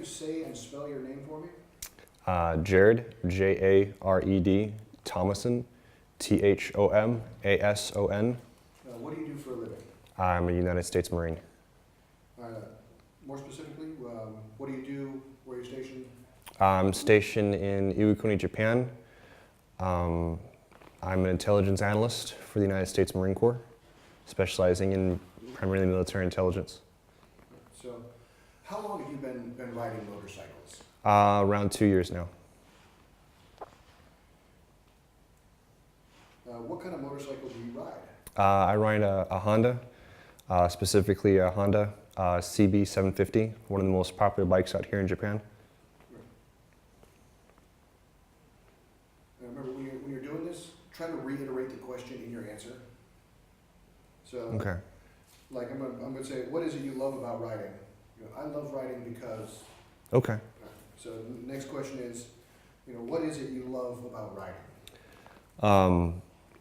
say and spell your name for me? Jared, Jared, Thomason, Thomason. What do you do for a living? I'm a United States Marine. More specifically, what do you do? Where are you stationed? I'm stationed in Iwakuni, Japan. I'm an intelligence analyst for the United States Marine Corps, specializing in primarily military intelligence. So, how long have you been riding motorcycles? Around 2 years now. What kind of motorcycle do you ride? I ride a Honda, specifically a Honda CB750, one of the most popular bikes out here in Japan. Remember, when you're doing this, try to reiterate the question in your answer. So, Okay. like I'm gonna say, what is it you love about riding? I love riding because. Okay. So the next question is, what is it you love about riding?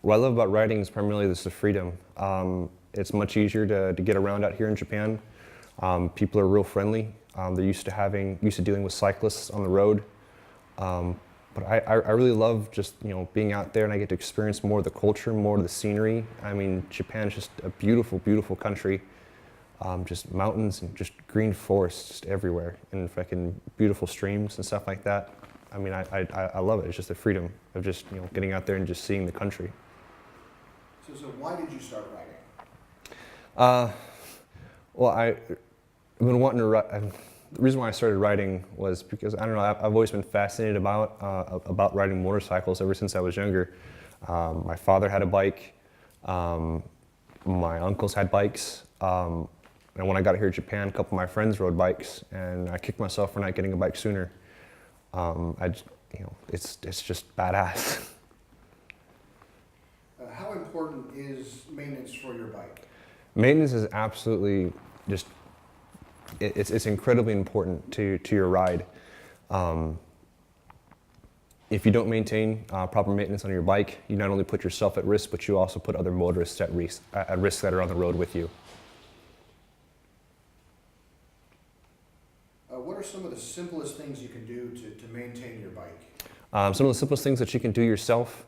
What I love about riding is primarily the freedom. It's much easier to get around out here in Japan. People are real friendly. They're used to dealing with cyclists on the road. But I really love just being out there, and I get to experience more of the culture, more of the scenery. I mean, Japan is just a beautiful, beautiful country. Just mountains and just green forests just everywhere, and fucking beautiful streams and stuff like that. I mean, I love it. It's just the freedom of just getting out there and just seeing the country. So why did you start riding? Well, I've been wanting to ride. The reason why I started riding was because, I don't know, I've always been fascinated about riding motorcycles ever since I was younger. My father had a bike. My uncles had bikes. And when I got here to Japan, a couple of my friends rode bikes, and I kicked myself for not getting a bike sooner. It's just badass. How important is maintenance for your bike? Maintenance is absolutely just, it's incredibly important to your ride. If you don't maintain proper maintenance on your bike, you not only put yourself at risk, but you also put other motorists at risk that are on the road with you. What are some of the simplest things you can do to maintain your bike? Some of the simplest things that you can do yourself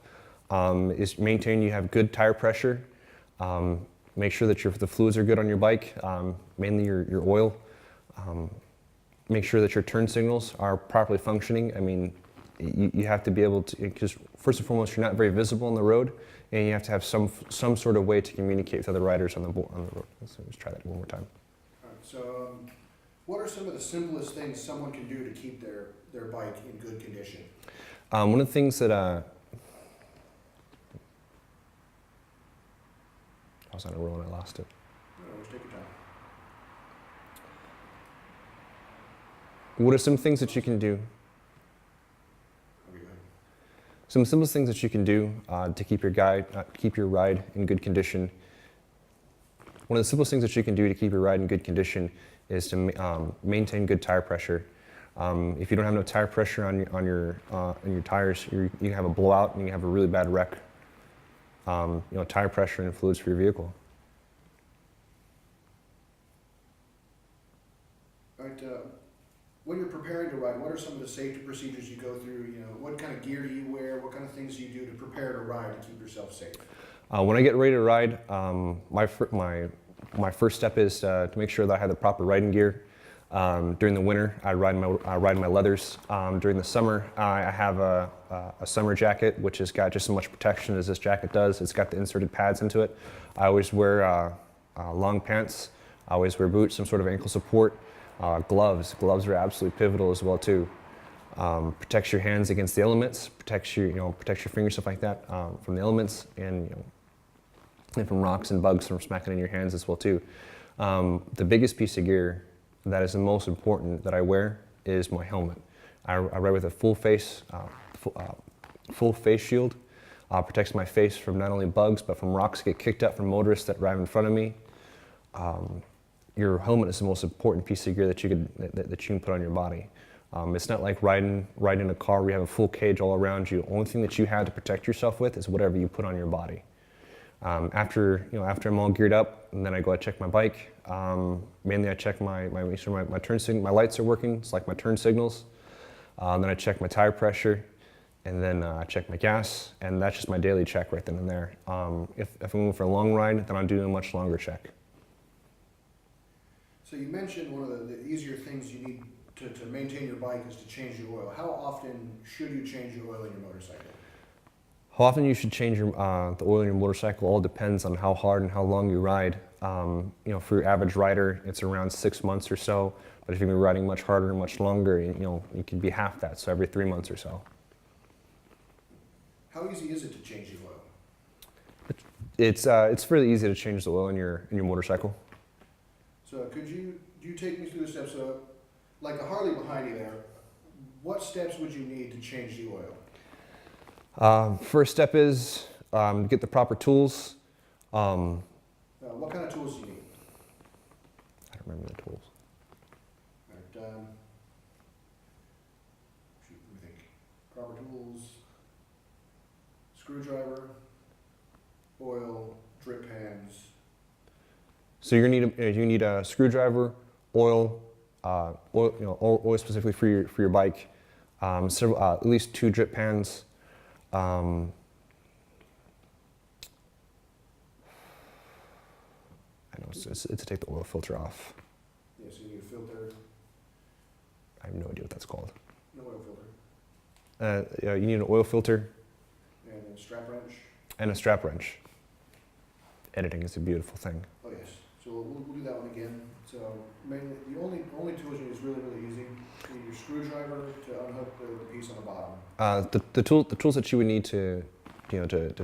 is maintain you have good tire pressure. Make sure that the fluids are good on your bike, mainly your oil. Make sure that your turn signals are properly functioning. I mean, you have to be able to, because first and foremost, you're not very visible on the road, and you have to have some sort of way to communicate with other riders on the road. So let's try that one more time. All right, so what are some of the simplest things someone can do to keep their bike in good condition? One of the things that I was on a roll and I lost it. No, just take your time. What are some things that you can do? Okay, go ahead. Some simplest things that you can do to keep your ride in good condition. One of the simplest things that you can do to keep your ride in good condition is to maintain good tire pressure. If you don't have no tire pressure on your tires, you can have a blowout and you can have a really bad wreck. Tire pressure and fluids for your vehicle. All right. When you're preparing to ride, what are some of the safety procedures you go through? What kind of gear do you wear? What kind of things do you do to prepare to ride to keep yourself safe? When I get ready to ride, my first step is to make sure that I have the proper riding gear. During the winter, I ride my leathers. During the summer, I have a summer jacket, which has got just as much protection as this jacket does. It's got the inserted pads into it. I always wear long pants. I always wear boots, some sort of ankle support. Gloves. Gloves are absolutely pivotal as well too. Protects your hands against the elements. Protects your fingers, stuff like that, from the elements, and from rocks and bugs from smacking in your hands as well too. The biggest piece of gear that is the most important that I wear is my helmet. I ride with a full face shield. Protects my face from not only bugs, but from rocks that get kicked up from motorists that drive in front of me. Your helmet is the most important piece of gear that you can put on your body. It's not like riding a car where you have a full cage all around you. The only thing that you have to protect yourself with is whatever you put on your body. After I'm all geared up, and then I go and check my bike. Mainly I check make sure my turn my lights are working. It's like my turn signals. Then I check my tire pressure, and then I check my gas, and that's just my daily check right then and there. If I'm moving for a long ride, then I'll do a much longer check. So you mentioned one of the easier things you need to maintain your bike is to change your oil. How often should you change your oil in your motorcycle? How often you should change the oil in your motorcycle all depends on how hard and how long you ride. For your average rider, it's around 6 months or so. But if you've been riding much harder and much longer, you could be half that, so every 3 months or so. How easy is it to change the oil? It's fairly easy to change the oil in your motorcycle. So could you take me through the steps? So, like the Harley behind you there, what steps would you need to change the oil? First step is to get the proper tools. What kind of tools do you need? I don't remember the tools. All right, let me think. Proper tools, screwdriver, oil, drip pans. So you need a screwdriver, oil, oil specifically for your bike, at least 2 drip pans. I know it's to take the oil filter off. Yeah, so you need a filter. I have no idea what that's called. No oil filter. Yeah, you need an oil filter And then strap wrench. and a strap wrench. Editing is a beautiful thing. Oh yes. So we'll do that one again. So mainly the only tools you need is really easy. You need your screwdriver to unhook the piece on the bottom. The tools that you would need to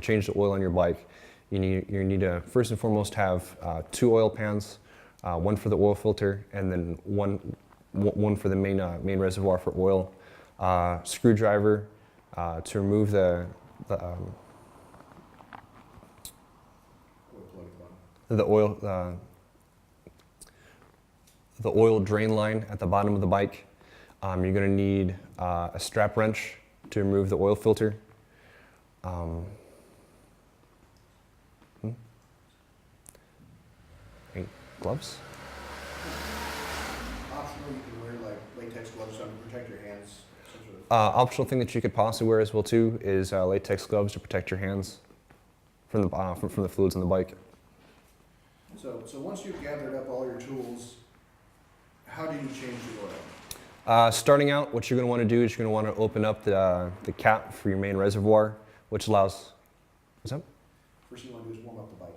change the oil on your bike, you need to first and foremost have 2 oil pans, one for the oil filter, and then one for the main reservoir for oil. Screwdriver to remove the oil drain line at the bottom of the bike. You're going to need a strap wrench to remove the oil filter. And gloves? Optional, you can wear like latex gloves on to protect your hands. Some sort of Optional thing that you could possibly wear as well too is latex gloves to protect your hands from the fluids on the bike. So once you've gathered up all your tools, how do you change the oil? Starting out, what you're going to want to do is you're going to want to open up the cap for your main reservoir, which allows. What's up? First thing you want to do is warm up the bike.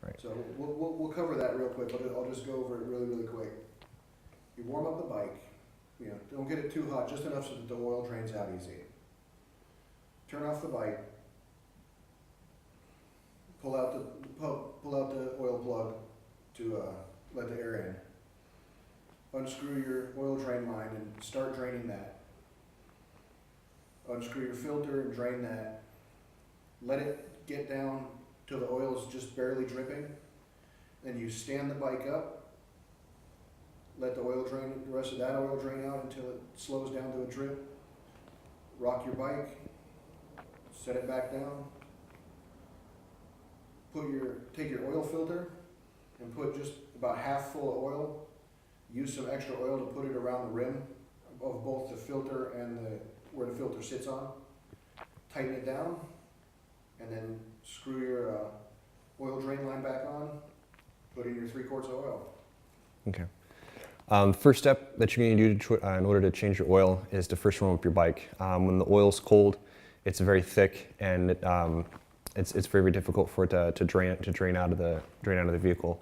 Right. So we'll cover that real quick, but I'll just go over it really quick. You warm up the bike. Don't get it too hot, just enough so that the oil drains out easy. Turn off the bike. Pull out the oil plug to let the air in. Unscrew your oil drain line and start draining that. Unscrew your filter and drain that. Let it get down till the oil is just barely dripping. Then you stand the bike up. Let the rest of that oil drain out until it slows down to a drip. Rock your bike. Set it back down. Take your oil filter and put just about half full of oil. Use some extra oil to put it around the rim of both the filter and where the filter sits on. Tighten it down, and then screw your oil drain line back on. Put in your 3 quarts of oil. Okay. First step that you're going to do in order to change your oil is to first warm up your bike. When the oil's cold, it's very thick and it's very difficult for it to drain out of the vehicle.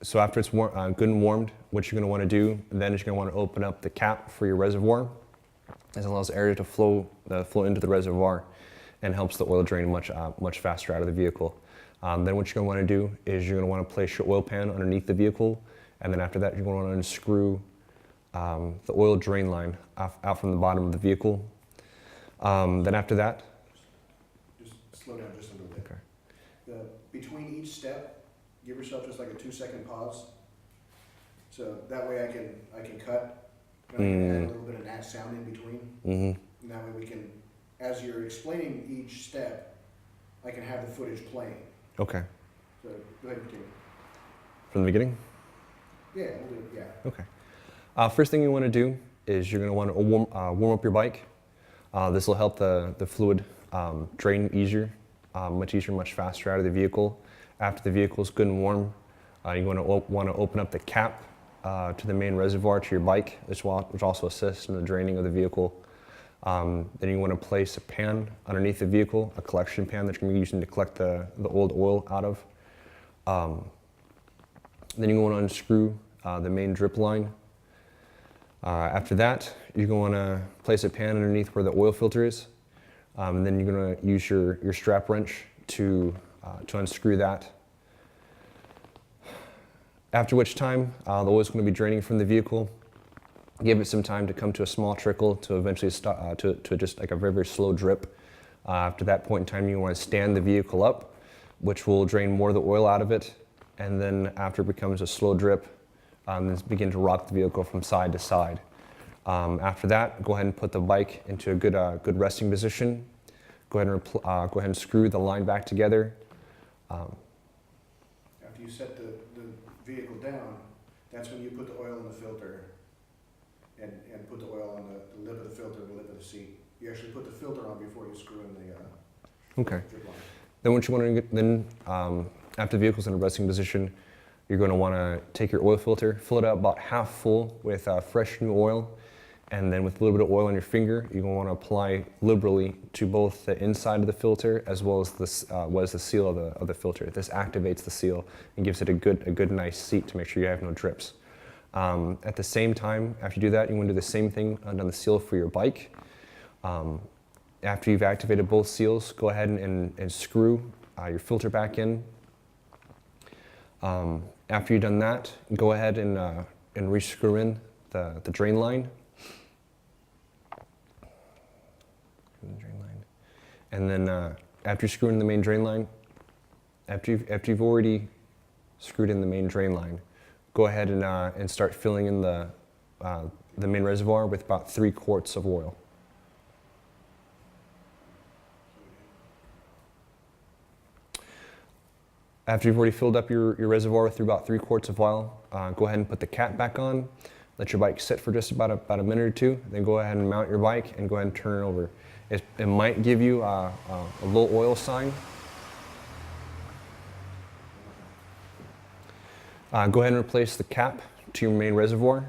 So after it's good and warmed, what you're going to want to do then is you're going to want to open up the cap for your reservoir. This allows air to flow into the reservoir and helps the oil drain much faster out of the vehicle. Then what you're going to want to do is you're going to want to place your oil pan underneath the vehicle, and then after that you're going to want to unscrew the oil drain line out from the bottom of the vehicle. Then after that, just slow down just a little bit. Okay. Between each step, give yourself just like a 2-second pause. So that way I can cut. And I can add a little bit of that sound in between. Mm-hmm. And that way we can, as you're explaining each step, I can have the footage playing. Okay. So, go ahead, continue. From the beginning? Yeah, we'll do it, yeah. Okay. First thing you want to do is you're going to want to warm up your bike. This will help the fluid drain easier, much faster out of the vehicle. After the vehicle is good and warm, you want to open up the cap to the main reservoir to your bike, which also assists in the draining of the vehicle. Then you want to place a pan underneath the vehicle, a collection pan that you're going to be using to collect the old oil out of. Then you want to unscrew the main drip line. After that, you're going to place a pan underneath where the oil filter is. And then you're going to use your strap wrench to unscrew that. After which time, the oil is going to be draining from the vehicle. Give it some time to come to a small trickle to eventually stop to just like a very, very slow drip. After that point in time, you want to stand the vehicle up, which will drain more of the oil out of it. And then after it becomes a slow drip, then begin to rock the vehicle from side to side. After that, go ahead and put the bike into a good resting position. Go ahead and screw the line back together. After you set the vehicle down, that's when you put the oil in the filter and put the oil on the lip of the filter, the lip of the seat. You actually put the filter on before you screw in the Okay. drip line. Then what you want to get, after the vehicle's in a resting position, you're going to want to take your oil filter, fill it up about half full with fresh new oil, and then with a little bit of oil on your finger, you're going to want to apply liberally to both the inside of the filter as well as the seal of the filter. This activates the seal and gives it a good nice seat to make sure you have no drips. At the same time, after you do that, you want to do the same thing on the seal for your bike. After you've activated both seals, go ahead and screw your filter back in. After you've done that, go ahead and re-screw in the drain line. And then after you screw in the main drain line, after you've already screwed in the main drain line, go ahead and start filling in the main reservoir with about 3 quarts of oil. After you've already filled up your reservoir through about 3 quarts of oil, go ahead and put the cap back on. Let your bike sit for just about a minute or two. Then go ahead and mount your bike and go ahead and turn it over. It might give you a low oil sign. Go ahead and replace the cap to your main reservoir.